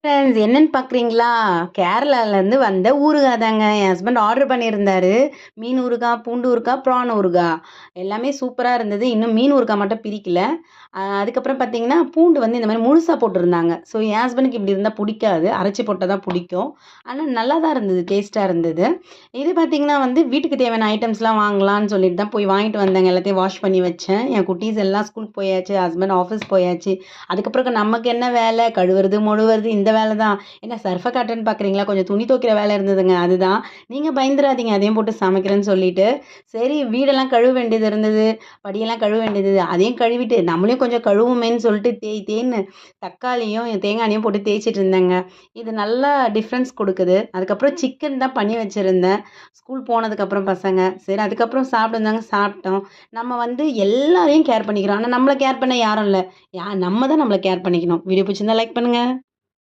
Friends என்னன்னு பார்க்குறீங்களா? கேரளாலேருந்து வந்த ஊறுகாய் தாங்க. என் ஹஸ்பண்ட் ஆர்டர் பண்ணியிருந்தாரு. மீன் ஊறுகாய், பூண்டு ஊறுகாய், ப்ரான் ஊறுகாய். எல்லாமே சூப்பரா இருந்தது. இன்னும் மீன் ஊறுகாய் மட்டும் பிரிக்கல. அதுக்கப்புறம் பார்த்தீங்கன்னா, பூண்டு வந்து இந்த மாரி முழுசா போட்டிருந்தாங்க. ஸோ என் ஹஸ்பண்டுக்கு இப்படி இருந்தா புடிக்காது. அரைச்சு போட்டா தான் புடிக்கும். ஆனா நல்லா தான் இருந்தது. டேஸ்ட்டா இருந்தது. இது பார்த்தீங்கன்னா வந்து வீட்டுக்கு தேவையான ஐட்டம்ஸ்லாம் வாங்கலான்னு சொல்லிட்டு தான் போய் வாங்கிட்டு வந்தேங்க. எல்லாத்தையும் வாஷ் பண்ணி வச்சேன். என் குட்டீஸ் எல்லாம் ஸ்கூலுக்கு போயாச்சு. ஹஸ்பண்ட் ஆஃபீஸ் போயாச்சு. அதுக்கப்புறம் நமக்கு என்ன வேலை? கழுவுறது, மொழுவுறது இந்த வேலை தான். என்ன சர்ஃப காட்டுறேன்னு பார்க்குறீங்களா? கொஞ்சம் துணி துவைக்கிற வேலை இருந்ததுங்க. அதுதான். நீங்க பயந்துராதீங்க அதையும் போட்டு சமைக்கிறேன்னு சொல்லிட்டு. சரி வீடெல்லாம் கழுவ வேண்டியது இருந்தது. படியெல்லாம் கழுவ வேண்டியது. அதையும் கழுவிட்டு நம்மளையும் கொஞ்சம் கழுவுமேன்னு சொல்லிட்டு தேய் தேய்ன்னு தக்காளியும், தேங்காய் எண்ணெயும் போட்டு தேய்ச்சிட்டு இருந்தேங்க. இது நல்லா டிஃப்ரென்ஸ் குடுக்குது. அதுக்கப்புறம் சிக்கன் தான் பண்ணி வச்சிருந்தேன். ஸ்கூல் போனதுக்கப்புறம் பசங்க. சரி அதுக்கப்புறம் சாப்பிடுந்தாங்க சாப்பிட்டோம். நம்ம வந்து எல்லாரையும் கேர் பண்ணிக்கிறோம். ஆனா நம்மள கேர் பண்ண யாரும் இல்ல. நம்ம தான் நம்மள கேர் பண்ணிக்கணும். வீடியோ பிடிச்சிருந்தா லைக் பண்ணுங்க.